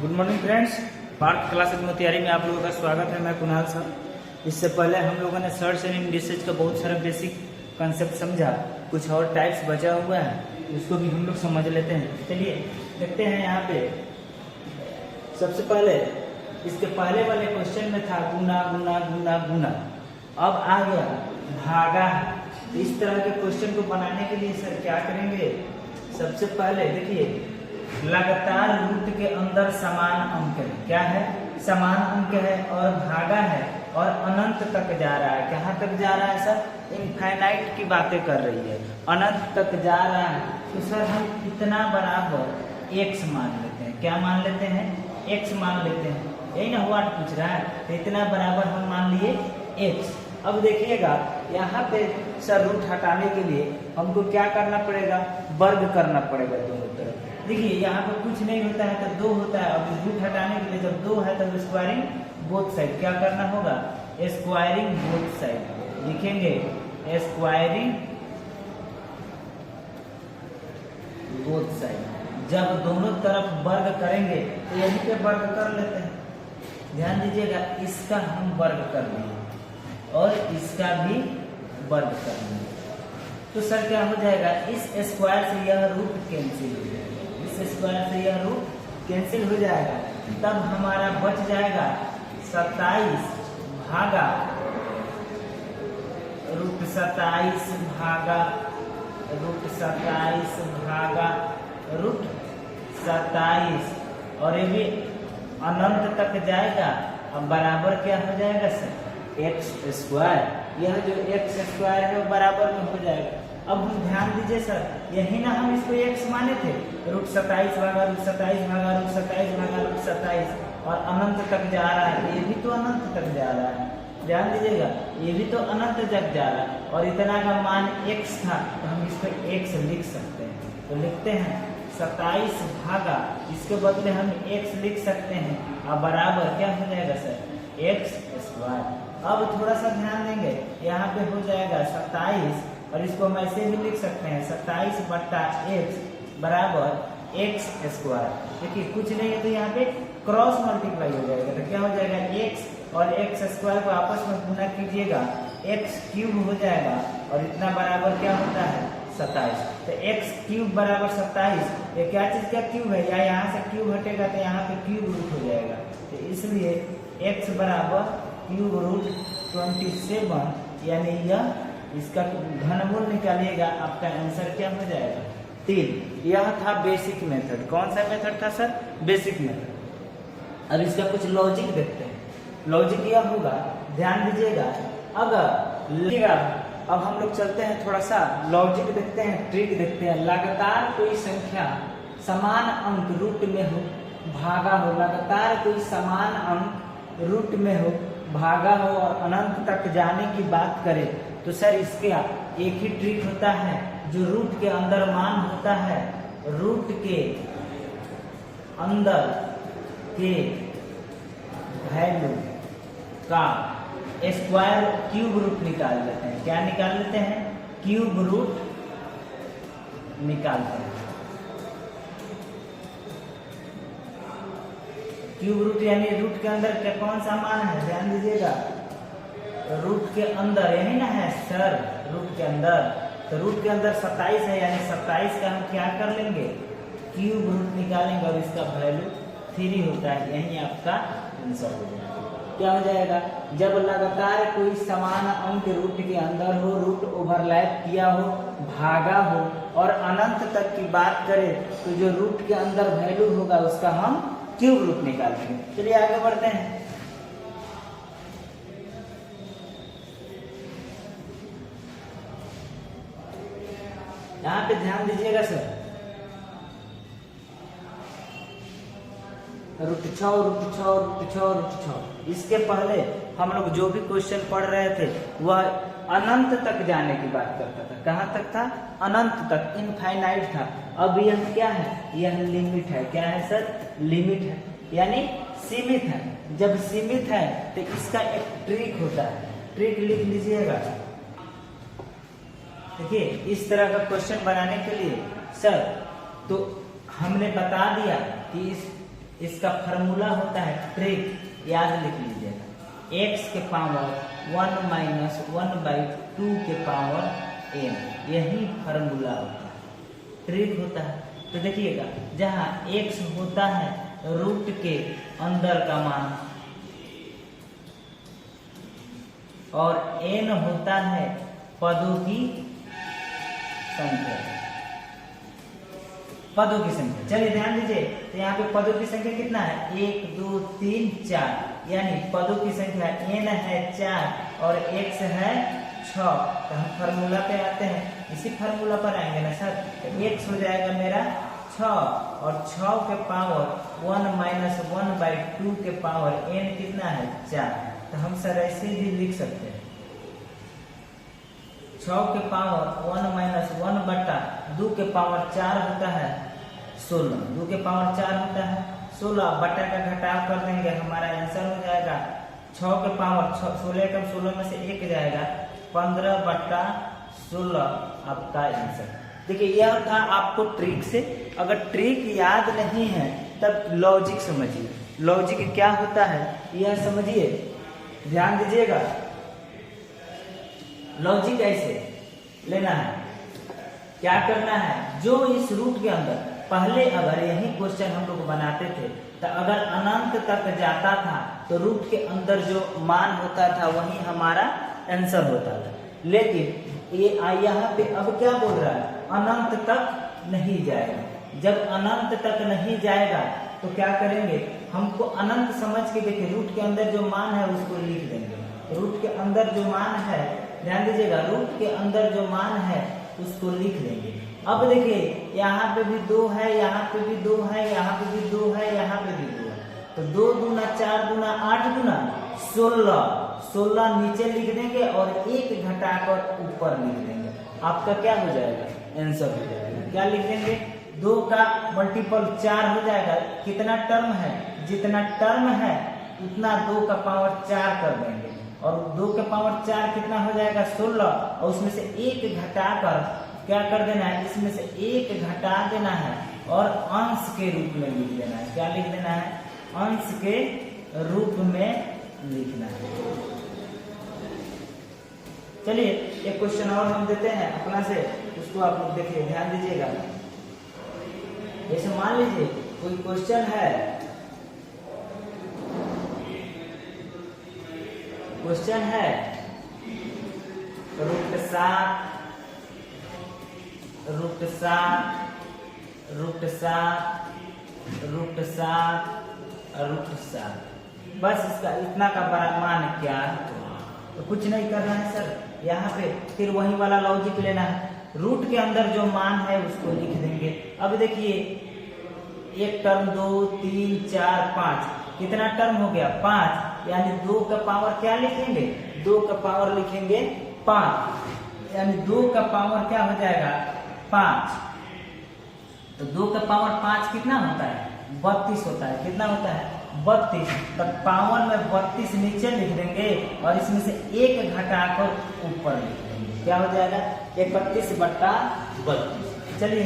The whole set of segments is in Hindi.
Good morning friends, Parth classes में तैयारी में आप लोगों का स्वागत है। मैं कुणाल सर। इससे पहले हम लोगों ने सर्च एंड इंडिसेज का बहुत सारा बेसिक कंसेप्ट समझा, कुछ और टाइप्स बचा हुआ है, उसको भी हम लोग समझ लेते हैं। चलिए देखते हैं। यहाँ पे सबसे पहले इसके पहले वाले क्वेश्चन में था गुना गुना गुना गुना, अब आ गया भागा। इस तरह के क्वेश्चन को बनाने के लिए सर क्या करेंगे, सबसे पहले देखिए लगातार रूट के अंदर समान अंक है। क्या है? समान अंक है और भागा है और अनंत तक जा रहा है। कहाँ तक जा रहा है सर? इनफाइनाइट की बातें कर रही है, अनंत तक जा रहा है। तो सर हम इतना बराबर x मान लेते हैं। क्या मान लेते हैं? x मान लेते हैं। यही ना हुआ पूछ रहा है, तो इतना बराबर हम मान लिए x। अब देखिएगा यहाँ पे सर रूट हटाने के लिए हमको क्या करना पड़ेगा? वर्ग करना पड़ेगा दोनों तरफ। देखिए यहाँ पे कुछ नहीं होता है तो 2 होता है। अब रूट हटाने के लिए जब 2 है तब स्क्वायरिंग बोथ साइड क्या करना होगा? स्क्वायरिंग बोथ साइड लिखेंगे, स्क्वायरिंग बोथ साइड। जब दोनों तरफ वर्ग करेंगे तो यहीं पे वर्ग कर लेते हैं। ध्यान दीजिएगा, इसका हम वर्ग कर लिए और इसका भी वर्ग कर लिए, तो सर क्या हो जाएगा? इस स्क्वायर से यह रूट कैंसिल हो जाएगा, इस स्क्वायर से यह रूट कैंसिल हो जाएगा। तब हमारा बच जाएगा 27 भागा रूट 27 भागा रूट 27 भागा रूट 27, और ये भी अनंत तक जाएगा। अब बराबर क्या हो जाएगा सर? X square. यह जो एक्स स्क्वायर है वो बराबर में हो जाएगा। अब हम ध्यान दीजिए सर, यही ना हम इसको x माने थे, रूट 27 भागा रूट 27 भागा रूट 27 भागा रूट 27, और अनंत तक जा रहा है। ये भी तो अनंत तक जा रहा है, ध्यान दीजिएगा, ये भी तो अनंत तक जा रहा है। और इतना का मान x था तो हम इसको x लिख सकते हैं। तो लिखते हैं 27 भागा, इसके बदले हम x लिख सकते हैं, और बराबर क्या हो जाएगा सर? x square. अब थोड़ा सा ध्यान देंगे, यहाँ पे हो जाएगा 27, और इसको हम ऐसे भी लिख सकते हैं 27 बट्टा x बराबर x स्क्वायर। देखिए कुछ नहीं है तो यहाँ पे क्रॉस मल्टीप्लाई हो जाएगा, तो क्या हो जाएगा? x और x स्क्वायर को आपस में गुना कीजिएगा, x क्यूब हो जाएगा, और इतना बराबर क्या होता है? 27। तो x क्यूब बराबर 27। ये क्या चीज का क्यूब है? या यहाँ से क्यूब हटेगा तो यहाँ पे क्यूब रूट हो जाएगा, तो इसलिए x बराबर क्यूब रूट 27, यानी यह इसका घनमूल निकालिएगा, आपका आंसर क्या हो जाएगा? 3। यह था बेसिक मेथड। कौन सा मेथड था सर? Basic method. अब इसका कुछ लॉजिक देखते हैं। लॉजिक यह होगा, ध्यान दीजिएगा, अगर अब हम लोग चलते हैं थोड़ा सा लॉजिक देखते हैं, ट्रिक देखते हैं। लगातार कोई संख्या समान अंक रूट में हो, भागा हो, लगातार कोई समान अंक रूट में हो, भागा हो और अनंत तक जाने की बात करें, तो सर इसके एक ही ट्रिक होता है, जो रूट के अंदर मान होता है, रूट के अंदर के वैल्यू का स्क्वायर क्यूब रूट निकाल लेते हैं। क्या निकाल लेते हैं? क्यूब रूट निकालते हैं। क्यूब रूट यानी रूट के अंदर क्या कौन सा मान है? ध्यान दीजिएगा, रूट के अंदर यही ना है सर, रूट के अंदर, तो रूट के अंदर 27 है, यानी 27 का हम क्या कर लेंगे? क्यूब रूट निकालेंगे, और इसका वैल्यू 3 होता है। यही आपका आंसर हो जाएगा। क्या हो जाएगा? जब लगातार कोई समान अंक रूट के अंदर हो, रूट ओवरलैप किया हो, भागा हो और अनंत तक की बात करें, तो जो रूट के अंदर वैल्यू होगा उसका हम क्यूब रूट निकालेंगे। चलिए आगे बढ़ते हैं। यहाँ पे ध्यान दीजिएगा sir, root 6 root 6 root 6 root 6। इसके पहले हम लोग जो भी क्वेश्चन पढ़ रहे थे वह अनंत तक जाने की बात करता था। कहाँ तक था? अनंत तक, इनफाइनाइट था। अब यह क्या है? यह लिमिट है। क्या है सर? लिमिट है, यानी सीमित है। जब सीमित है तो इसका एक ट्रिक होता है, ट्रिक लिख लीजिएगा। देखिए इस तरह का क्वेश्चन बनाने के लिए सर तो हमने बता दिया कि इसका फार्मूला होता है ट्रिक, याद लिख लीजिएगा, x के पावर 1 माइनस 1/2 के पावर n, यही फार्मूला होता है, ट्रिक होता है। तो देखिएगा जहाँ x होता है रूट के अंदर का मान और n होता है पदों की संख्या, पदों की संख्या। चलिए ध्यान दीजिए, तो यहाँ पे पदों की संख्या कितना है, 1 2 3 4, यानी पदों की संख्या n है 4 और x है 6। तो हम फार्मूला पे आते हैं, इसी फार्मूला पर आएंगे ना सर। तो x हो जाएगा मेरा 6 और 6 के पावर 1 माइनस 1/2 के पावर n कितना है 4। तो हम सर ऐसे भी लिख सकते हैं, 6 के पावर 1 माइनस 1/2 के पावर 4 होता है 16, 2 के पावर 4 होता है 16, बटा का घटाव कर देंगे, हमारा आंसर हो जाएगा 6 के पावर 16 कम 16 में से 1 जाएगा 15/16 आपका आंसर। देखिए यह था आपको ट्रिक से, अगर ट्रिक याद नहीं है तब लॉजिक समझिए, लॉजिक क्या होता है यह समझिए, ध्यान दीजिएगा। लॉजिक ऐसे लेना है, क्या करना है, जो इस रूट के अंदर पहले अगर यही क्वेश्चन हम लोग बनाते थे तो अगर अनंत तक जाता था तो रूट के अंदर जो मान होता था वही हमारा आंसर होता था। लेकिन ये यहाँ पे अब क्या बोल रहा है, अनंत तक नहीं जाएगा। जब अनंत तक नहीं जाएगा तो क्या करेंगे, हमको अनंत समझ के देखिए, रूट के अंदर जो मान है उसको लिख देंगे। रूट के अंदर जो मान है, ध्यान दीजिएगा, रूट के अंदर जो मान है उसको लिख देंगे। अब देखिए यहाँ पे भी 2 है, यहाँ पे भी 2 है, यहाँ पे भी 2 है, यहाँ पे भी 2 है, तो 2 दूना 4 दूना 8 दूना 16 नीचे लिख देंगे और 1 घटाकर ऊपर लिख देंगे, आपका क्या हो जाएगा, आंसर हो जाएगा। क्या लिख देंगे, 2 का मल्टीपल 4 हो जाएगा, कितना टर्म है, जितना टर्म है उतना 2 का पावर 4 कर देंगे और 2 के पावर 4 कितना हो जाएगा 16, और उसमें से 1 घटाकर क्या कर देना है, इसमें से 1 घटा देना है और अंश के रूप में लिख देना है। क्या लिख देना है, अंश के रूप में लिखना है। चलिए एक क्वेश्चन और हम देते हैं अपना से, उसको आप लोग देखिए, ध्यान दीजिएगा। जैसे मान लीजिए कोई क्वेश्चन है, √7 बस इसका इतना का बड़ा मान क्या, तो कुछ नहीं करना है सर। यहाँ पे फिर वही वाला लॉजिक लेना है, रूट के अंदर जो मान है उसको लिख देंगे। अब देखिए 1 टर्म 2 3 4 5, कितना टर्म हो गया 5, यानी 2 का पावर क्या लिखेंगे, 2 का पावर लिखेंगे 5, यानी 2 का पावर क्या हो जाएगा 5। तो 2 का पावर 5 कितना होता है 32 होता है, कितना होता है 32। तब पावर में 32 नीचे लिख देंगे और इसमें से 1 घटाकर ऊपर लिख देंगे, क्या हो जाएगा 31/32। चलिए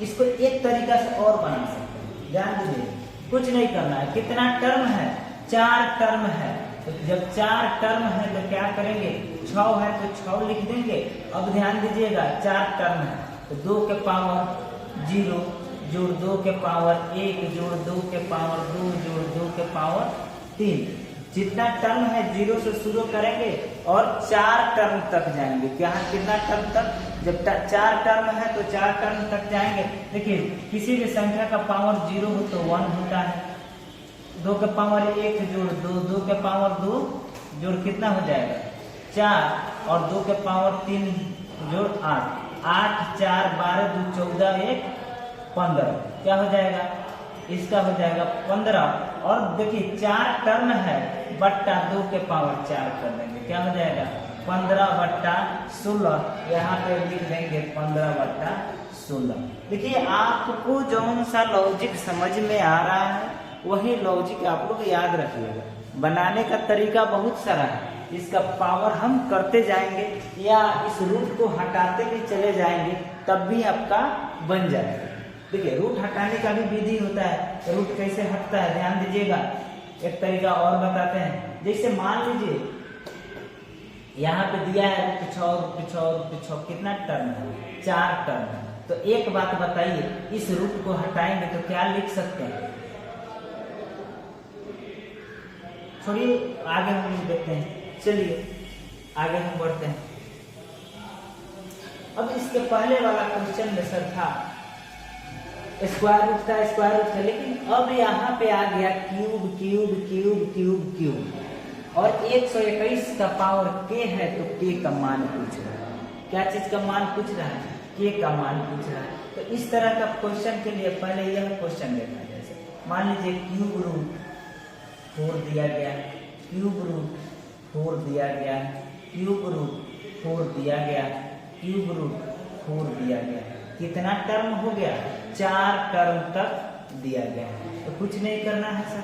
इसको एक तरीका से और बना सकते हैं, ध्यान दीजिए, कुछ नहीं करना है। कितना टर्म है 4 टर्म है, तो जब 4 टर्म है तो क्या करेंगे, 6 है तो 6 लिख देंगे। अब ध्यान दीजिएगा 4 टर्म है तो 2 के पावर 0 जोड़ 2 के पावर 1 जोड़ 2 के पावर 2 जोड़ 2 के पावर 3, जितना टर्म है 0 से शुरू करेंगे और 4 टर्म तक जाएंगे। क्या कितना टर्म तक, जब 4 टर्म है तो 4 टर्म तक जाएंगे। देखिए किसी भी संख्या का पावर 0 हो तो 1 होता है, 2 के पावर 1 जोड़ 2, 2 के पावर 2 जोड़ कितना हो जाएगा 4 और 2 के पावर 3 जोड़ 8, 8 4 12 2 14 1 15, क्या हो जाएगा, इसका हो जाएगा 15। और देखिए 4 टर्म है बट्टा 2 के पावर 4 कर देंगे, क्या हो जाएगा 15/16, यहाँ पे लिख देंगे 15/16। देखिए आपको जौन सा लॉजिक समझ में आ रहा है वही लॉजिक आप लोग याद रखिएगा। बनाने का तरीका बहुत सारा है, इसका पावर हम करते जाएंगे या इस रूट को हटाते भी चले जाएंगे तब भी आपका बन जाएगा। देखिए रूट हटाने का भी विधि होता है, रूट कैसे हटता है ध्यान दीजिएगा। एक तरीका और बताते हैं, जैसे मान लीजिए यहाँ पे दिया है रूट 6 रूट 6 रूट 6, कितना टर्म है? 4 टर्म है। तो एक बात बताइए, इस रूट को हटाएंगे तो क्या लिख सकते हैं? छोड़िए आगे हम लिख देते हैं, चलिए आगे हम बढ़ते हैं। अब इसके पहले वाला क्वेश्चन में सर था स्क्वायर रूट था, स्क्वायर रूट था, लेकिन अब यहाँ पे आ गया cube cube cube cube cube और 121 का पावर k है तो k का मान पूछ रहा है। क्या चीज का मान पूछ रहा है? k का मान पूछ रहा है। तो इस तरह का क्वेश्चन के लिए पहले यह क्वेश्चन देखा जाए। जैसे मान लीजिए क्यूब रूट 4 दिया गया, क्यूब रूट 4 दिया गया, क्यूब रूट 4 दिया गया, क्यूब रूट 4 दिया गया। कितना टर्म हो गया? 4 टर्म तक दिया गया। तो कुछ नहीं करना है सर,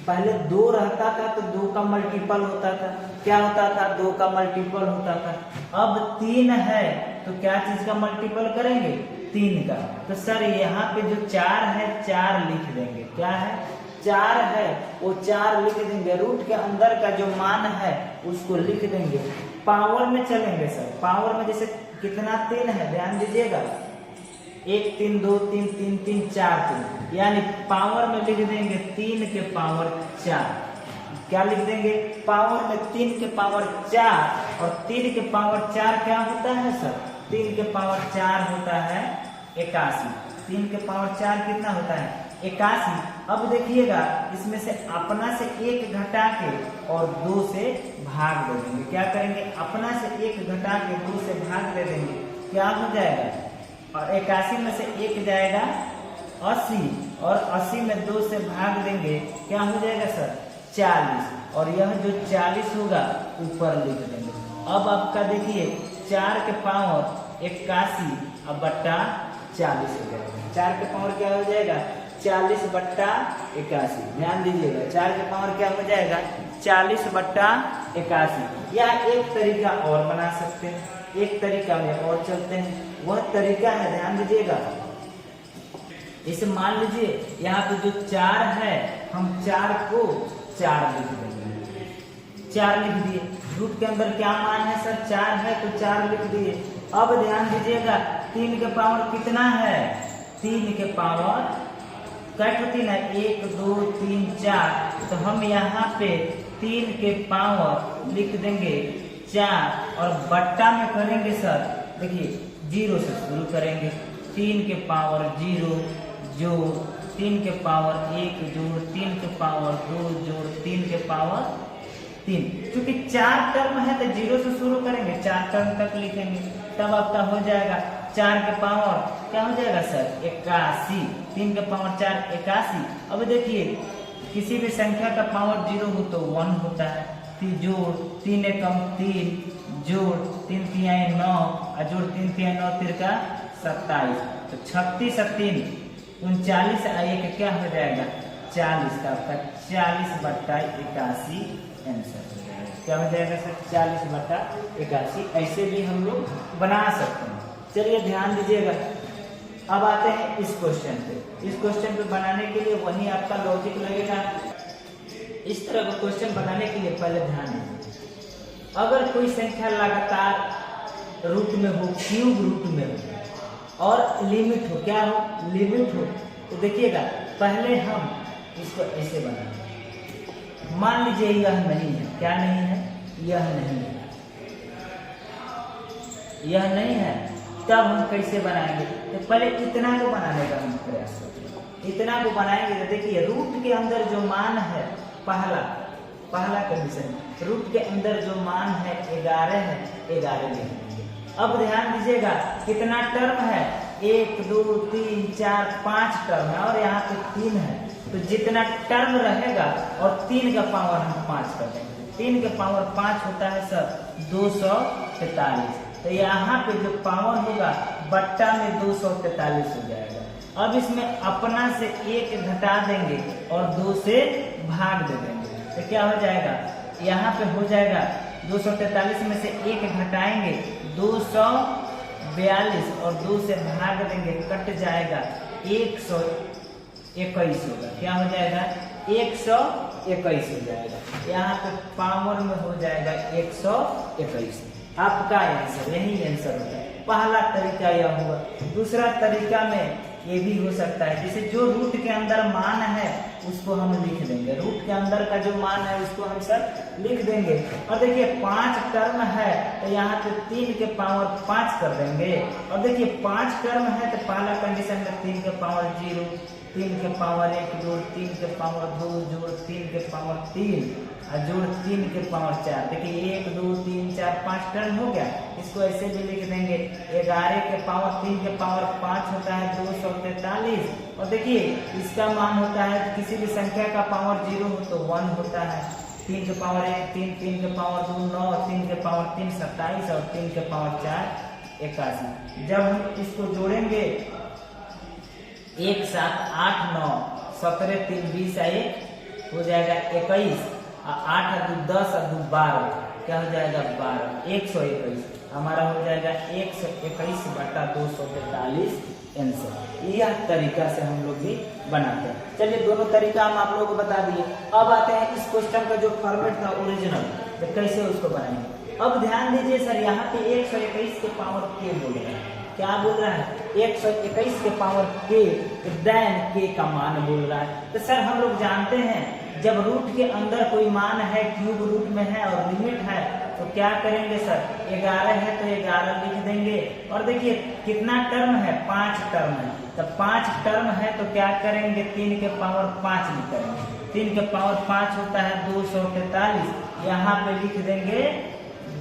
पहले 2 रहता था तो 2 का मल्टीपल होता था। क्या होता था? 2 का मल्टीपल होता था। अब 3 है तो क्या चीज का मल्टीपल करेंगे? 3 का। तो सर यहाँ पे जो 4 है 4 लिख देंगे। क्या है? 4 है वो 4 लिख देंगे। रूट के अंदर का जो मान है उसको लिख देंगे। पावर में चलेंगे सर, पावर में जैसे कितना 3 है ध्यान दीजिएगा, 1 3 2 3 3 3 4 3, यानी पावर में लिख देंगे 3 के पावर 4। क्या लिख देंगे? पावर में 3 के पावर 4 और 3 के पावर 4 क्या होता है सर? 3 के पावर 4 होता है 81। 3 के पावर 4 कितना होता है? 81। अब देखिएगा इसमें से अपना से 1 घटा के और 2 से भाग दे देंगे। क्या करेंगे? अपना से 1 घटा के 2 से भाग दे देंगे। क्या हो जाएगा? और 81 में से 1 जाएगा 80 और 80 में 2 से भाग देंगे। क्या हो जाएगा सर? 40। और यह जो 40 होगा ऊपर लिख देंगे। अब आपका देखिए 4 के पावर 81 अब बट्टा 40 हो जाएगा। 4 के पावर क्या हो जाएगा? 40 बट्टा 81। ध्यान दीजिएगा 4 के पावर क्या हो जाएगा? 40 बट्टा 81। या एक तरीका और बना सकते हैं, एक तरीका में और चलते हैं। वह तरीका है ध्यान दीजिएगा, इसे मान लीजिए यहाँ पे जो 4 है हम 4 को 4 लिख देंगे। 4 लिख दिए। रूट के अंदर क्या मान है सर? 4 है तो 4 लिख दिए। अब ध्यान दीजिएगा 3 के पावर कितना है? 3 के पावर कट होती ना 1 2 3 4, तो हम यहाँ पे 3 के पावर लिख देंगे 4 और बट्टा में करेंगे सर, देखिए 0 से शुरू करेंगे। 3 के पावर 0 जोड़ 3 के पावर 1 जोड़ 3 के पावर 2 जोड़ 3 के पावर 3। क्योंकि 4 टर्म है तो 0 से शुरू करेंगे, 4 टर्म तक लिखेंगे, तब आपका हो जाएगा 4 के पावर क्या हो जाएगा सर? 81। 3 के पावर 4 81। अब देखिए किसी भी संख्या का पावर 0 हो तो 1 होता है। जोड़ 3 एकम 3 जोड़ 3 तिहाई 9 और जोड़ 3 तिहाई 9 तिरका 27। तो 36 और 3 39 1 क्या हो जाएगा? 40 का आपका 40 बट्टा 81 आंसर हो जाएगा। क्या हो जाएगा सर? 40 बट्टा 81। ऐसे भी हम लोग बना सकते हैं। चलिए ध्यान दीजिएगा। अब आते हैं इस क्वेश्चन पे। इस क्वेश्चन पे बनाने के लिए वही आपका लॉजिक लगेगा। इस तरह का क्वेश्चन बनाने के लिए पहले ध्यान दीजिए, अगर कोई संख्या लगातार रूट में हो, क्यूब रूट में हो और लिमिट हो, क्या हो? लिमिट हो, तो देखिएगा पहले हम इसको ऐसे बनाएंगे। मान लीजिए यह नहीं है, क्या नहीं है? यह नहीं है, यह नहीं है, तब हम कैसे बनाएंगे? तो पहले इतना को बनाने का हम प्रयास करेंगे। इतना को बनाएंगे तो देखिए रूट के अंदर जो मान है, पहला कंडीशन, रूट के अंदर जो मान है 11 है, 11 लिख देंगे। अब ध्यान दीजिएगा कितना टर्म है? 1 2 3 4 5 टर्म है और यहाँ पे 3 है। तो जितना टर्म रहेगा और 3 का पावर हम 5 कर देंगे। 3 के पावर 5 होता है सर 243। तो यहाँ पे जो पावर होगा बट्टा में 243 हो जाएगा। अब इसमें अपना से 1 घटा देंगे और 2 से भाग दे देंगे। तो क्या हो जाएगा? यहाँ पे हो जाएगा 243 में से 1 घटाएंगे 242 और 2 से भाग देंगे, कट जाएगा 121 होगा। क्या हो जाएगा? 121 हो जाएगा। यहाँ पे पावर में हो जाएगा 121। आपका आंसर, यही आंसर होता है। पहला तरीका यह हुआ। दूसरा तरीका में ये भी हो सकता है, जैसे जो रूट के अंदर मान है उसको हम लिख देंगे। रूट के अंदर का जो मान है उसको हम सर लिख देंगे। और देखिए 5 टर्म है तो यहाँ पे 3 के पावर 5 कर देंगे। और देखिए 5 टर्म है तो पहला कंडीशन में 3 के पावर 0, 3 के पावर 1 जोड़ 3 के पावर 2 जोड़ 3 के पावर 3 और जोड़ 3 के पावर 4। देखिए 1 2 3 4 5 टर्म हो गया। इसको ऐसे भी लिख देंगे 11 के पावर 3 के पावर 5 होता है 243। और देखिए इसका मान होता है किसी भी संख्या का पावर 0 हो तो 1 होता है। 3 के पावर 1 3, 3 के पावर 2 9, 3 के पावर 3 27 और 3 के पावर 4 81। जब हम इसको जोड़ेंगे 1 7 8 9 17 3 20 1 हो जाएगा 21 और 8 2 10 और 2 12। क्या हो जाएगा? 12। 121 हमारा हो जाएगा 121/243 आंसर। यह तरीका से हम लोग भी बनाते हैं। चलिए दोनों तरीका हम आप लोगों को बता दिए। अब आते हैं इस क्वेश्चन का जो फॉर्मेट था ओरिजिनल, तो कैसे उसको बनाएंगे। अब ध्यान दीजिए सर, यहाँ पे 121 के पावर के बोल रहा है। क्या बोल रहा है? 121 के पावर के, देन के का मान बोल रहा है। तो सर हम लोग जानते हैं जब रूट के अंदर कोई मान है, क्यूब रूट में है और लिमिट है, तो क्या करेंगे सर? 11 है तो 11 लिख देंगे। और देखिए कितना टर्म है? 5 टर्म है। तो 5 टर्म है तो क्या करेंगे? 3 के पावर 5 लिख करेंगे। 3 के पावर 5 होता है 243। यहाँ पे लिख देंगे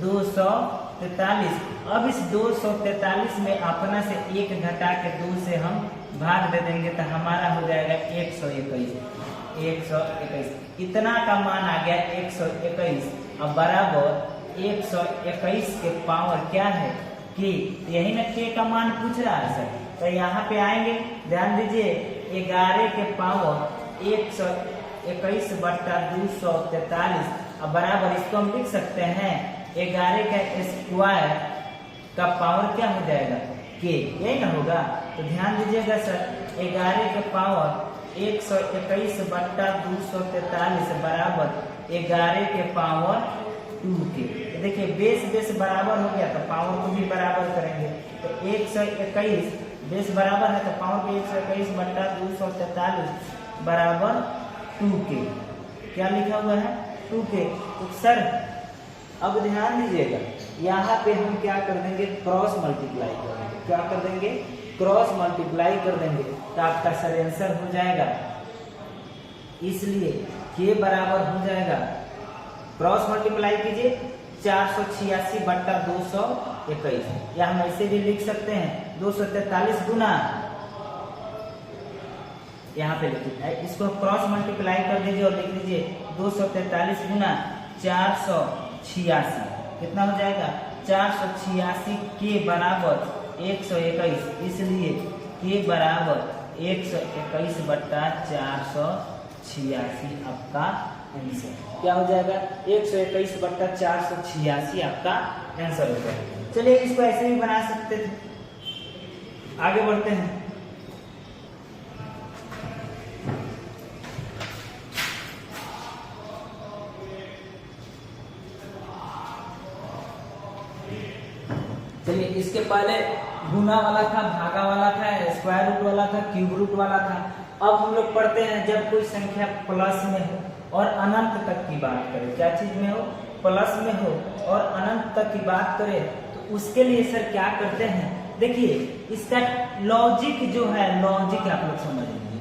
243। अब इस 243 में अपना से 1 घटा के 2 से हम भाग दे देंगे तो हमारा हो जाएगा 121। इतना का मान आ गया 121। अब बराबर 121 के पावर क्या है? के। यही ना के का मान पूछ रहा है सर। तो यहाँ पे आएंगे, ध्यान दीजिए 11 के पावर 121/243। अब बराबर इसको हम लिख सकते हैं 11 का स्क्वायर का पावर क्या हो जाएगा? के। यही ना होगा। तो ध्यान दीजिएगा सर, 11 के पावर 121/243 बराबर 11 के पावर 2 के। तो देखिए बेस बराबर हो गया तो पावर को भी बराबर करेंगे। तो 121 बेस बराबर है तो पावर के 121/243 बराबर 2 के। क्या लिखा हुआ है? 2 के। तो सर अब ध्यान दीजिएगा, यहाँ पे हम क्या कर देंगे? क्रॉस मल्टीप्लाई कर देंगे। क्या कर देंगे? क्रॉस मल्टीप्लाई कर देंगे तो आपका सर आंसर हो जाएगा। इसलिए के बराबर हो जाएगा, क्रॉस मल्टीप्लाई कीजिए 486/221। या हम ऐसे भी लिख सकते हैं 243 गुना, यहाँ पे लिखिए, इसको क्रॉस मल्टीप्लाई कर दीजिए और लिख दीजिए 243 गुना 486। कितना हो जाएगा? 486 के बराबर 121। इसलिए के बराबर 121/486 आपका आंसर। क्या हो जाएगा? 121/486 आपका आंसर हो जाएगा। चलिए इसको ऐसे भी बना सकते थे। आगे बढ़ते हैं। चलिए इसके पहले गुना वाला था, भागा वाला था, स्क्वायर रूट वाला था, क्यूब रूट वाला था। अब हम लोग पढ़ते हैं जब कोई संख्या प्लस में हो और अनंत तक की बात करें। क्या चीज में हो? प्लस में हो और अनंत तक की बात करें तो उसके लिए सर क्या करते हैं? देखिए इसका लॉजिक जो है, लॉजिक आप लोग समझ लीजिए।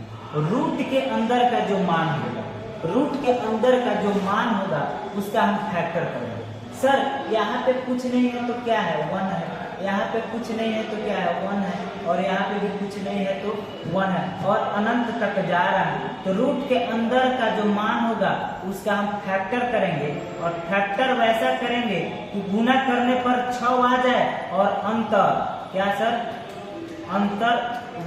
रूट के अंदर का जो मान होगा, रूट के अंदर का जो मान होगा उसका हम फैक्टर करेंगे। सर यहाँ पे कुछ नहीं है तो क्या है? 1 है। यहाँ पे कुछ नहीं है तो क्या है? 1 है। और यहाँ पे भी कुछ नहीं है तो 1 है। और अनंत तक जा रहा है तो रूट के अंदर का जो मान होगा उसका हम फैक्टर करेंगे। और फैक्टर वैसा करेंगे कि गुना करने पर 6 आ जाए और अंतर क्या सर? अंतर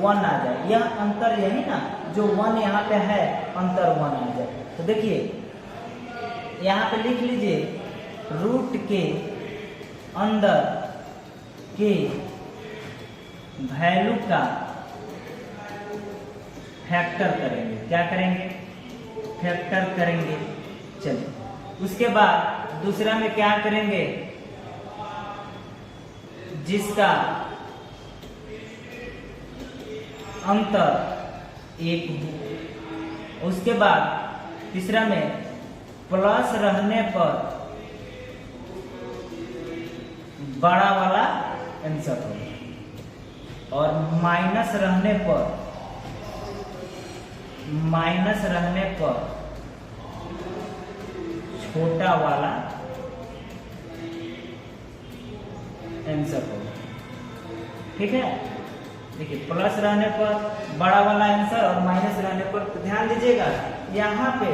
1 आ जाए। यह अंतर, यही ना जो 1 यहाँ पे है, अंतर 1 आ जाए। तो देखिए यहाँ पे लिख लीजिए रूट के अंदर के वैल्यू का फैक्टर करेंगे। क्या करेंगे? फैक्टर करेंगे। चलिए उसके बाद दूसरा में क्या करेंगे? जिसका अंतर एक हो। उसके बाद तीसरा में प्लस रहने पर बड़ा वाला आंसर होगा और माइनस रहने पर छोटा वाला आंसर होगा। ठीक है, देखिए प्लस रहने पर बड़ा वाला आंसर और माइनस रहने पर, तो ध्यान दीजिएगा यहाँ पे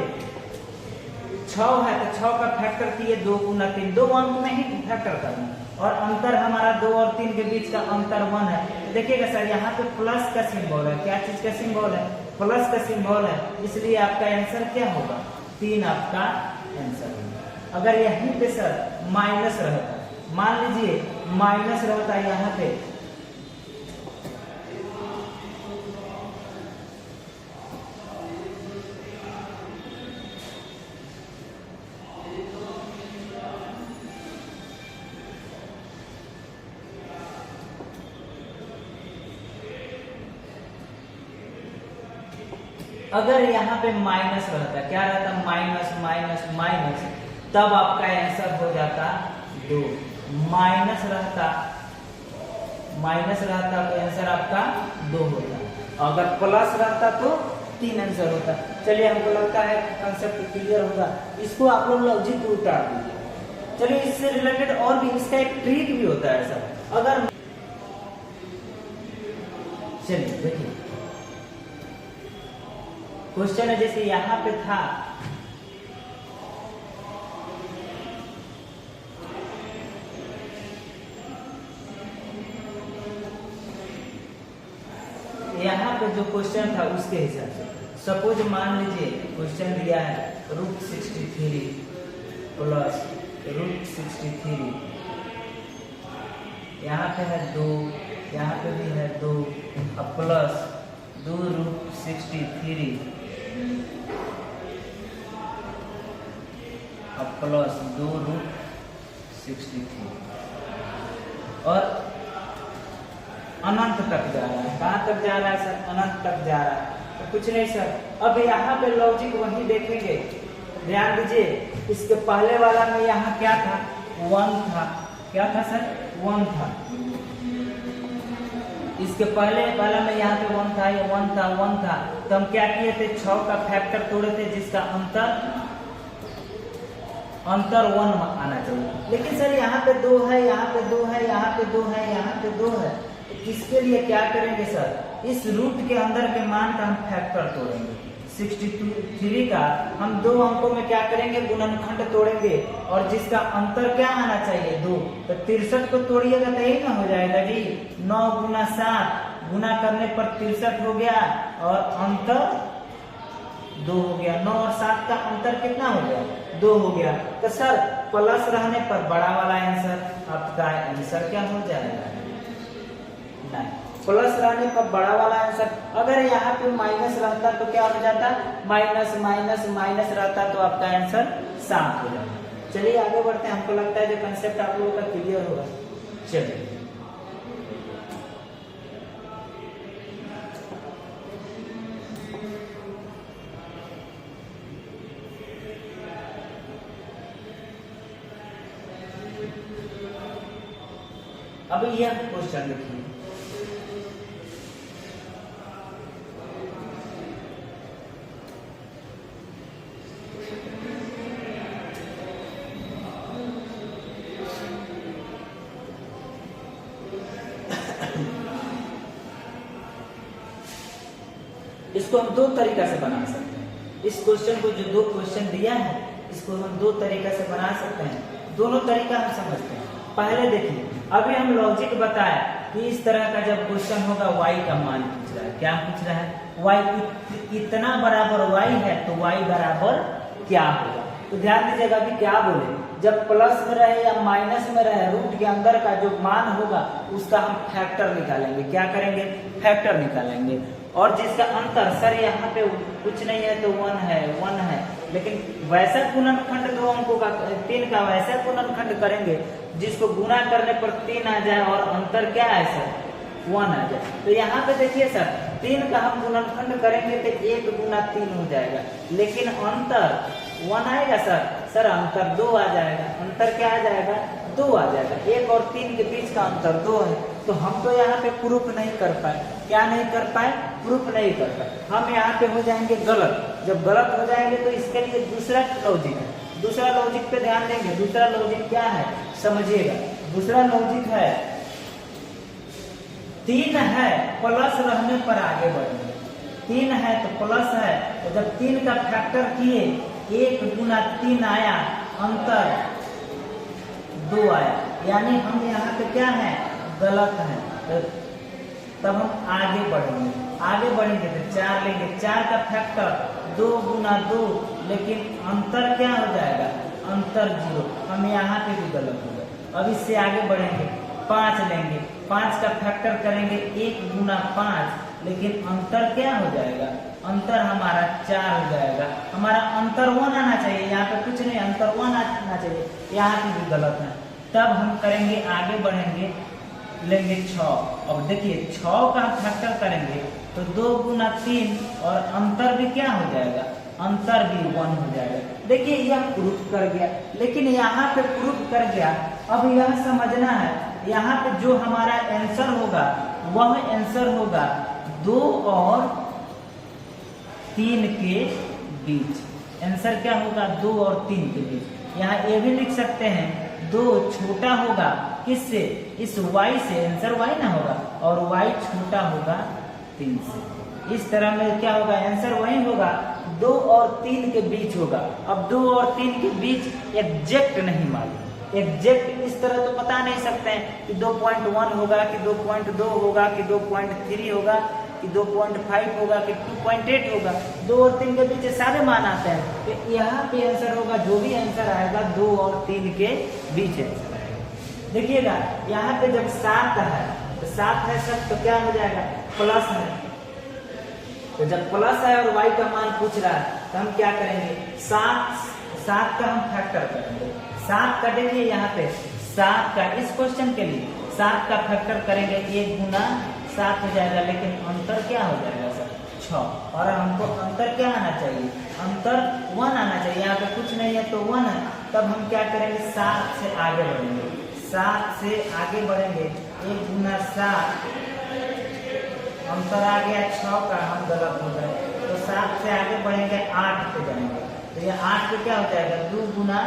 6 है तो 6 का फैक्टर किए 2 गुना 3, 2 अंक में ही फैक्टर करना और अंतर हमारा 2 और 3 के बीच का अंतर 1 है। तो देखिएगा सर यहाँ पे प्लस का सिंबल है। क्या चीज का सिंबल है? प्लस का सिंबल है, इसलिए आपका आंसर क्या होगा? 3 आपका आंसर होगा। अगर यहीं पे सर माइनस रहता, मान लीजिए माइनस रहता यहाँ पे, अगर यहाँ पे माइनस रहता, क्या रहता? माइनस माइनस माइनस, तब आपका आंसर हो जाता 2। माइनस रहता तो आंसर आपका 2 होता। अगर प्लस रहता तो 3 आंसर होता। चलिए हमको लगता है कंसेप्ट क्लियर होगा। इसको आप लोग लॉजिक उतार दीजिए। चलिए इससे रिलेटेड और भी इसका एक ट्रिक भी होता है सर। अगर चलिए देखिए क्वेश्चन है, जैसे यहाँ पे था यहाँ पे जो क्वेश्चन था उसके हिसाब से सपोज मान लीजिए क्वेश्चन दिया है √63 प्लस √63, यहाँ पे है 2, यहाँ पे भी है 2, अब प्लस 2√63 अब प्लस 2√63 और अनंत तक जा रहा है। कहाँ तक जा रहा है सर? अनंत तक जा रहा है। तो कुछ नहीं सर, अब यहाँ पे लॉजिक वही देखेंगे। ध्यान दीजिए इसके पहले वाला में यहाँ क्या था? 1 था। क्या था सर? 1 था। इसके पहले वाला में यहाँ पे 1 था, ये 1 था। तो हम क्या किए थे? 6 का फैक्टर तोड़े थे, जिसका अंतर 1 आना चाहिए। लेकिन सर यहाँ पे 2 है, यहाँ पे 2 है, यहाँ पे 2 है, यहाँ पे 2 है। इसके लिए क्या करेंगे सर? इस रूट के अंदर के मान का हम फैक्टर तोड़ेंगे। 63 का हम 2 अंकों में क्या करेंगे? गुणनखंड तोड़ेंगे और जिसका अंतर क्या आना चाहिए? 2। तो 63 को तोड़िएगा तो यही ना हो जाएगा जी। 9 गुना 7 गुना करने पर 63 हो गया और अंतर 2 हो गया। 9 और 7 का अंतर कितना हो गया? 2 हो गया। तो सर प्लस रहने पर बड़ा वाला आंसर, आपका आंसर क्या हो जाएगा? नहीं, प्लस रहने पर बड़ा वाला आंसर। अगर यहाँ पे माइनस रहता तो क्या हो जाता? माइनस माइनस माइनस रहता तो आपका आंसर 7 हो जाता। चलिए आगे बढ़ते हैं। हमको लगता है जो कंसेप्ट आप लोगों का क्लियर होगा। चलिए अब यह क्वेश्चन देखिए, इसको हम 2 तरीका से बना सकते हैं। इस क्वेश्चन को जो 2 क्वेश्चन दिया है इसको हम 2 तरीका से बना सकते हैं। दोनों तरीका हम समझते हैं। पहले देखिए, अभी हम लॉजिक बताया कि इस तरह का जब क्वेश्चन होगा y का मान पूछ रहा है। क्या पूछ रहा है? y इतना बराबर y है तो y बराबर क्या होगा? तो ध्यान दीजिएगा कि क्या बोले, जब प्लस में रहे या माइनस में रहे, रूट के अंदर का जो मान होगा उसका हम फैक्टर निकालेंगे। क्या करेंगे? फैक्टर निकालेंगे। और जिसका अंतर सर यहाँ पे कुछ नहीं है तो 1 है, लेकिन वैसा गुणनखंड 2 अंकों का 3 का वैसा गुणनखंड करेंगे जिसको गुणा करने पर 3 आ जाए और अंतर क्या है सर 1 आ जाए। तो यहाँ पे देखिए सर 3 का हम गुणनखंड करेंगे तो 1 गुना 3 हो जाएगा, लेकिन अंतर 1 आएगा सर अंतर 2 आ जाएगा। अंतर क्या आ जाएगा 2 आ जाएगा। 1 और 3 के बीच का अंतर 2 है, तो हम तो यहाँ पे प्रूफ नहीं कर पाए। क्या नहीं कर पाए? प्रूफ नहीं कर पाए। हम यहाँ पे हो जाएंगे गलत। जब गलत हो जाएंगे तो इसके लिए दूसरा लॉजिक है, दूसरा लॉजिक पे ध्यान देंगे। दूसरा लॉजिक क्या है समझिएगा। दूसरा लॉजिक है 3 है प्लस रहने पर आगे बढ़ेंगे। 3 है तो प्लस है, तो जब 3 का फैक्टर किए 1 गुना 3 आया, अंतर 2 आया, यानी हम यहाँ पे क्या है गलत है। तो तब हम आगे बढ़ेंगे तो 4 लेंगे। 4 का फैक्टर 2 गुना 2, लेकिन अंतर क्या हो जाएगा अंतर 0। हम यहाँ पे भी गलत हो गए। अब इससे आगे बढ़ेंगे 5 लेंगे। 5 का फैक्टर करेंगे 1 गुना 5, लेकिन अंतर क्या हो जाएगा अंतर हमारा 4 हो जाएगा। हमारा अंतर 1 आना चाहिए, यहाँ पे कुछ नहीं, अंतर 1 आना चाहिए, यहाँ पे भी गलत है। तब हम करेंगे आगे बढ़ेंगे, लेंगे 6। अब देखिए 6 का फैक्टर करेंगे तो 2 गुना 3 और अंतर भी क्या हो जाएगा अंतर भी 1 हो जाएगा। देखिए यह प्रूफ कर गया, लेकिन यहाँ पे प्रूफ कर गया। अब यह समझना है यहाँ पे जो हमारा आंसर होगा वह आंसर होगा 2 और 3 के बीच। आंसर क्या होगा 2 और 3 के बीच। यहाँ ये भी लिख सकते हैं 2 छोटा होगा किससे इस y से, आंसर y ना होगा, और y छोटा होगा 3 से। इस तरह में क्या होगा आंसर वही होगा 2 और 3 के बीच होगा। अब 2 और 3 के बीच एग्जैक्ट नहीं मालूम, एग्जैक्ट इस तरह तो बता नहीं सकते हैं कि 2.1 होगा कि 2.2 होगा कि 2.3 होगा कि 2.5 होगा कि 2.8 होगा। 2 और 3 के बीच सारे मान आते हैं, तो यहाँ पे आंसर होगा जो भी आंसर आएगा 2 और 3 के बीच आंसर आएगा। देखिएगा यहाँ पे जब 7 है तो 7 है सब तो क्या हो जाएगा प्लस है। तो जब प्लस है और y का मान पूछ रहा है तो हम क्या करेंगे 7 का हम फैक्टर करेंगे। 7 का देखिए यहाँ पे 7 का इस क्वेश्चन के लिए 7 का फैक्टर करेंगे 1 गुना 7 हो जाएगा, लेकिन अंतर क्या हो जाएगा सर 6। और हमको अंतर क्या आना चाहिए अंतर 1 आना चाहिए। यहाँ पे कुछ नहीं है तो 1 है। तब हम क्या करेंगे 7 से आगे बढ़ेंगे। 7 से आगे बढ़ेंगे 1 गुना 7, अंतर आ गया 6 का, हम गलत हो गए। तो 7 से आगे बढ़ेंगे 8 पे जाएंगे, तो ये 8 पे क्या हो जाएगा 2 गुना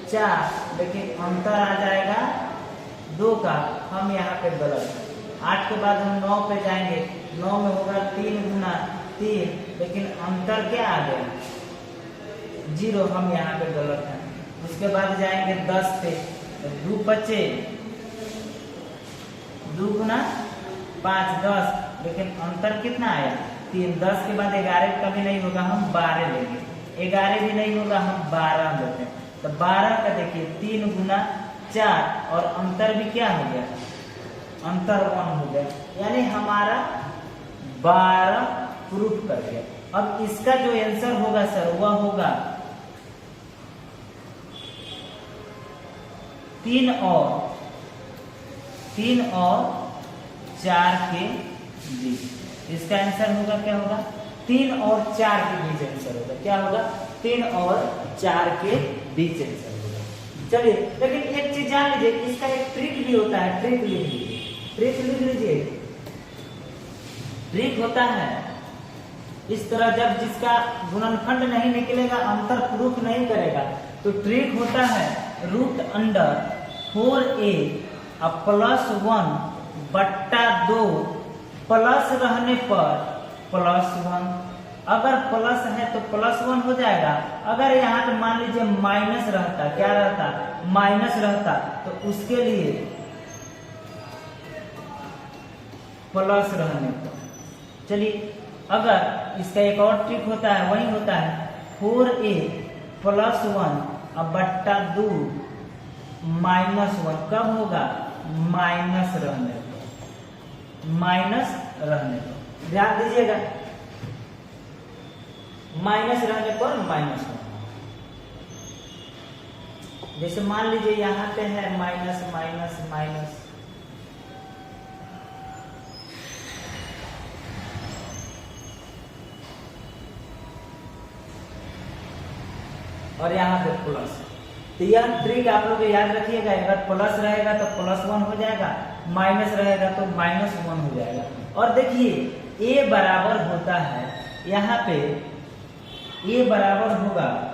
4, लेकिन अंतर आ जाएगा 2 का, हम यहाँ पे गलत है। 8 के बाद हम 9 पे जाएंगे, 9 में होगा 3 गुना 3, लेकिन अंतर क्या आ गया 0, हम यहाँ पे गलत है। उसके बाद जाएंगे 10 पे, 2 बचे 2 गुना 5 10, लेकिन अंतर कितना आया 3। 10 के बाद 11 का भी नहीं होगा, हम 12 लेंगे। 11 भी नहीं होगा, हम 12 लेते हैं। तो 12 का देखिए 3 गुना 4 और अंतर भी क्या हो गया अंतर 1 हो गया, यानी हमारा 12 प्रूफ कर गया। अब इसका जो आंसर होगा सर वह होगा 3 और 4 के बीच। इसका आंसर होगा क्या होगा 3 और 4 के बीच आंसर होगा। क्या होगा 3 और 4 के बीच आंसर होगा। चलिए, लेकिन एक चीज जान लीजिए, इसका एक ट्रिक भी होता है। ट्रिक लिख लीजिए, ट्रिक लिख लीजिए। ट्रिक होता है इस तरह, जब जिसका गुणनखंड नहीं निकलेगा अंतर प्रूफ नहीं करेगा, तो ट्रिक होता है √4a प्लस 1 बट्टा 2 प्लस रहने पर +1। अगर प्लस है तो +1 हो जाएगा। अगर यहाँ पे मान लीजिए माइनस रहता, क्या रहता माइनस रहता, तो उसके लिए प्लस रहने पर। चलिए, अगर इसका एक और ट्रिक होता है, वही होता है 4a प्लस 1 बट्टा 2 -1। कब होगा माइनस रहने पर, माइनस रहने पर। ध्यान दीजिएगा, माइनस रहने पर माइनस होगा। जैसे मान लीजिए यहाँ पे है माइनस माइनस माइनस, और यहाँ पे प्लस। तो यह ट्रिक आप लोग याद रखिएगा, अगर प्लस रहेगा तो +1 हो जाएगा, माइनस रहेगा तो -1 हो जाएगा। और देखिए a बराबर होता है, यहाँ पे a बराबर होगा,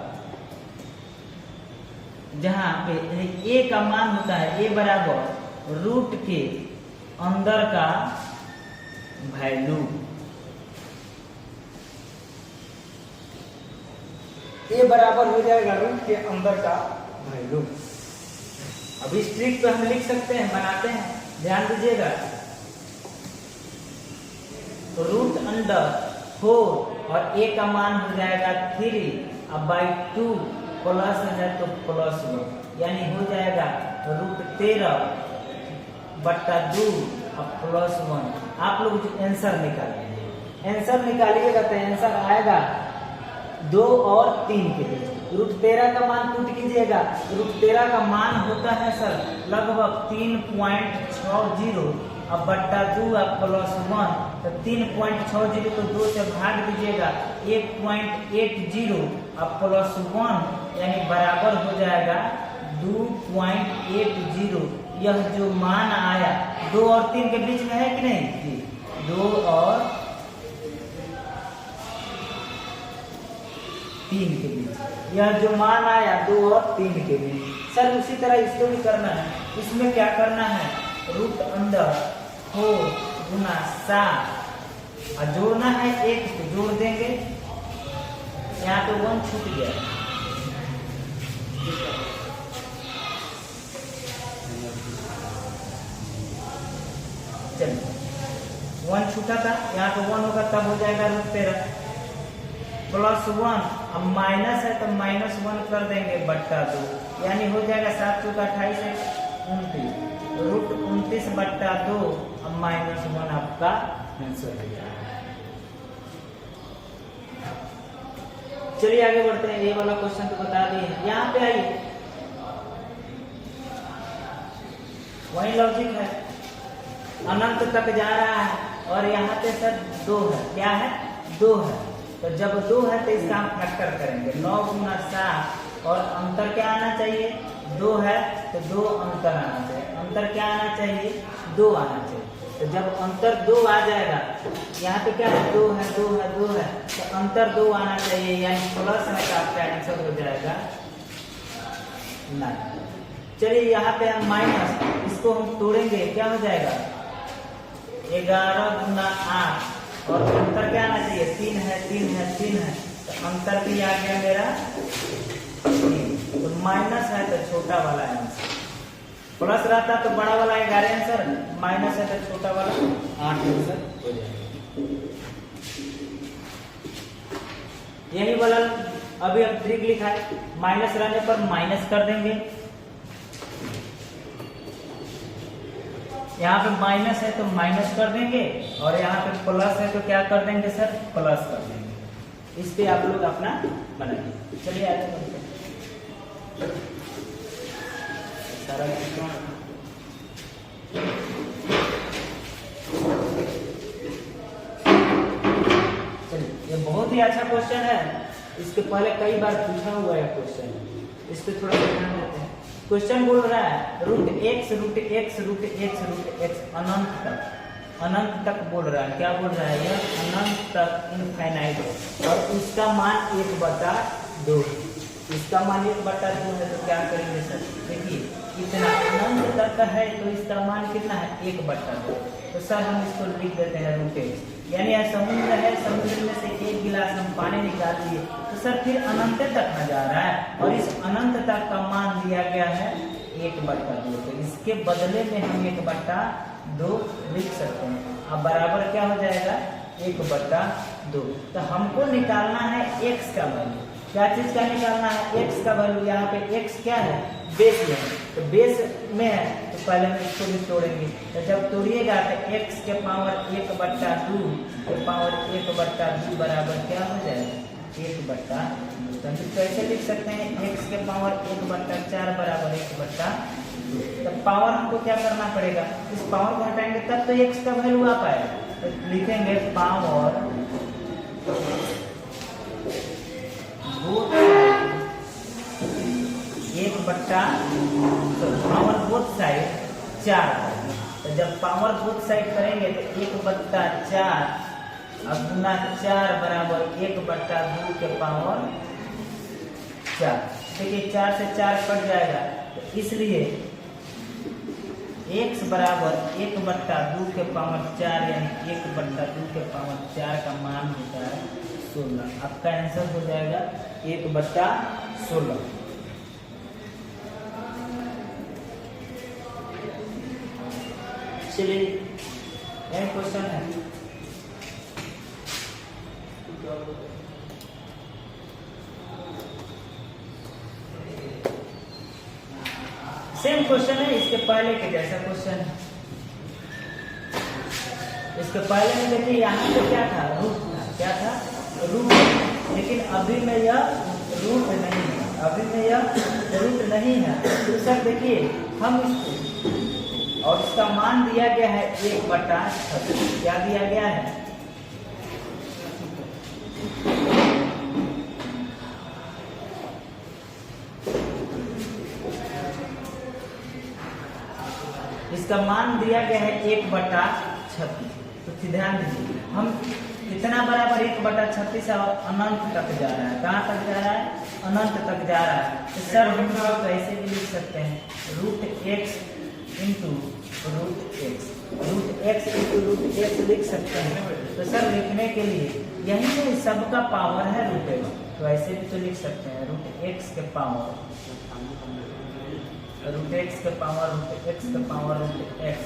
जहाँ पे a का मान होता है a बराबर रूट के अंदर का वैल्यू। a बराबर हो जाएगा रूट के अंदर का वैल्यू। अब इस ट्रिक पे हम लिख सकते हैं, बनाते हैं, ध्यान दीजिएगा। तो रूट अंडर 4 और a का मान हो जाएगा 3, अब बाई 2 प्लस है तो +1, यानी हो जाएगा √13/2 और +1। आप लोग जो आंसर निकालिए, आंसर निकालिएगा तो आंसर आएगा 2 और 3 के बीच। √13 का मान पुट कीजिएगा, √13 का मान होता है सर लगभग 3.60, अब बट्टा 2 अब +1, तो 3.60 को 2 से भाग दीजिएगा, 1.80 अब +1, यानी बराबर हो जाएगा 2.80। यह जो मान आया 2 और 3 के बीच में है कि नहीं, 2 और 3 के बीच, यह जो मान आया 2 और 3 के बीच। सर उसी तरह इसको भी करना है, इसमें क्या करना है, रूट अंदर 4 गुना 7 और जोड़ना है 1 तो जोड़ देंगे, यहाँ तो 1 छूट गया, चलिए 1 छूटा था, यहाँ तो 1 होगा, तब हो जाएगा √13 +1, अब माइनस है तो -1 कर देंगे बट्टा 2, यानी हो जाएगा 7 × 28 29, √29/2 अब -1 आपका आंसर हो जाएगा। चलिए आगे बढ़ते हैं, ये वाला क्वेश्चन तो बता दिए, यहाँ पे आइए, वही लॉजिक है, अनंत तक जा रहा है और यहाँ पे सर 2 है, क्या है 2 है, तो जब 2 है तो इसका हम फैक्टर करेंगे, 9 गुना 7 और अंतर क्या आना चाहिए, 2 है तो 2 अंतर आना चाहिए, अंतर क्या आना चाहिए 2 आना चाहिए। तो जब अंतर 2 आ जाएगा, यहाँ पे क्या है 2 है 2 है 2 है, तो अंतर 2 आना चाहिए, यानी प्लस है तो आपका आंसर हो जाएगा 9। चलिए यहाँ पे हम माइनस, इसको हम तोड़ेंगे, क्या हो जाएगा 11 गुना 8 और अंतर क्या आना चाहिए 3 है 3 है 3 है, तो अंतर भी आ गया मेरा 3, तो माइनस है तो छोटा वाला आंसर, प्लस रहता तो बड़ा वाला 11 आंसर, माइनस है तो छोटा वाला 8 आंसर हो जाएगा। यही वाला अभी हम ट्रिक लिखा है, माइनस रहने पर माइनस कर देंगे, यहाँ पे माइनस है तो माइनस कर देंगे, और यहाँ पे प्लस है तो क्या कर देंगे सर प्लस कर देंगे। इस पे आप लोग अपना बनाइए। चलिए आगे बढ़ते हैं। चलिए, ये बहुत ही अच्छा क्वेश्चन है, इसके पहले कई बार पूछा हुआ है क्वेश्चन, इस पे थोड़ा ध्यान देते हैं। क्वेश्चन बोल रहा है √x अनंत तक बोल रहा है, क्या बोल रहा है यह, अनंत तक इनफाइनाइट, और उसका मान 1/2, इसका मान 1/2 है, तो क्या करेंगे सर, देखिए इतना अनंत तक है तो इसका मान कितना है 1/2, तो सर हम इसको लिख देते हैं √x, यानी यह समुद्र है, समुद्र में से 1 गिलास हम पानी निकाल दिए, तो सर फिर अनंत तक न जा रहा है, और इस अनंत तक का मान दिया गया है 1/2, तो इसके बदले में हम 1/2 लिख सकते हैं। अब बराबर क्या हो जाएगा 1/2, तो हमको निकालना है x का वैल्यू, क्या चीज का निकालना है x का वैल्यू, यहाँ पे x क्या है बेस है, तो बेस में है तो पहले हम इसको भी तोड़ेंगे। तो जब तोड़िएगा तो x के पावर 1/2 के पावर 1/2 बराबर क्या हो जाएगा 1/2। तो हम कैसे लिख सकते हैं x के पावर 1/4 बराबर 1/2। तो पावर हमको क्या करना पड़ेगा, इस पावर को हटाएंगे तब तो x का वैल्यू आ पाएगा। तो लिखेंगे पावर पावर बोथ साइड 4। तो जब पावर बोथ साइड करेंगे तो 1/4 गुना 4 बराबर 1/2 के पावर 4। देखिए 4 से 4 कट जाएगा, तो इसलिए x बराबर 1/2 के पावर 4 यानी 1/2 के पावर 4 का मान होता है 16। आपका आंसर हो जाएगा 1/16। चलिए एक क्वेश्चन है, सेम क्वेश्चन है इसके पहले के जैसा क्वेश्चन है। इसके पहले में देखिए यहाँ पे क्या था, रूट था, क्या था रूट, लेकिन अभी में यह रूट नहीं है, अभी में यह रूट नहीं है। तो सर देखिए हम इसको, और इसका मान दिया गया है 1/36। क्या दिया गया है, इसका मान दिया गया है 1/36। तो ध्यान दीजिए हम कितना बराबर 1/36 और अनंत तक जा रहा है, कहाँ तक जा रहा है, अनंत तक जा रहा है। तो सर हम लोग ऐसे भी लिख सकते हैं √x इंटू √x लिख सकते हैं। तो सर लिखने के लिए यही नहीं सबका पावर है √x, तो ऐसे भी तो लिख सकते हैं √x के पावर √x के पावर √x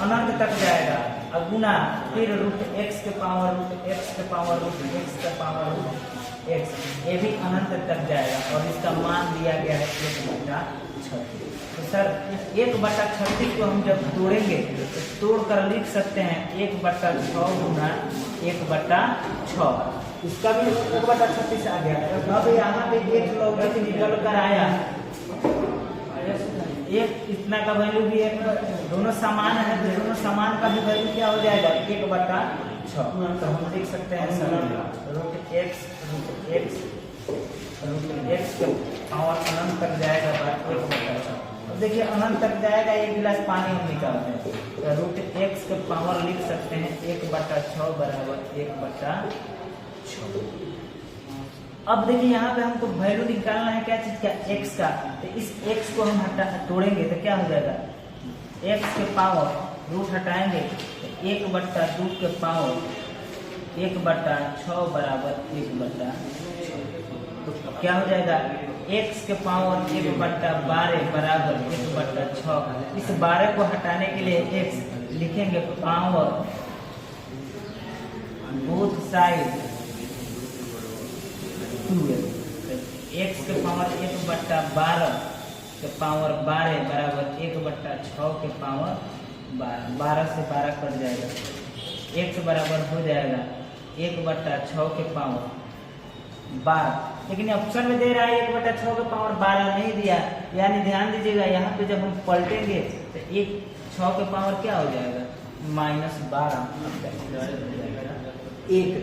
अनंत तक जाएगा, अब गुना फिर √x के पावर √x के पावर √x के पावर √x, ये भी अनंत तक जाएगा और इसका मान दिया गया है 1/36। तो सर 1/36 को हम जब तोड़ेंगे तो तोड़ कर लिख सकते हैं 1/6 गुना 1/6, इसका भी 1/36 आ गया। अब यहाँ पे एक लौकिक निकल कर आया, एक इतना का वैल्यू भी एक, दोनों समान है तो दोनों समान का भी वैल्यू क्या हो जाएगा 1/6। तो हम लिख सकते हैं √x के पावर अनंत तक जाएगा 1/6। अब देखिए अनंत तक जाएगा, एक गिलास पानी हम निकालते हैं तो √x के पावर लिख सकते हैं 1/6 बराबर 1/6। अब देखिए यहाँ पे हमको वैल्यू निकालना है क्या चीज का, x का। तो इस x को हम तोड़ेंगे तो क्या हो जाएगा, x के पावर रूट हटाएंगे तो 1/2 के पावर 1/6 बराबर 1/6। तो क्या हो जाएगा x के पावर 1/12 बराबर 1/6। इस 12 को हटाने के लिए x लिखेंगे power both side 2x। x के पावर 1/12 के पावर 12 बराबर 1/6 के पावर 12। 12 से 12 कट जाएगा, x बराबर हो जाएगा 1/6 के पावर 12। लेकिन ऑप्शन में दे रहा है 1/6 के पावर 12 नहीं दिया, यानी ध्यान दीजिएगा यहाँ पे जब हम पलटेंगे तो 6 के पावर क्या हो जाएगा -12 1।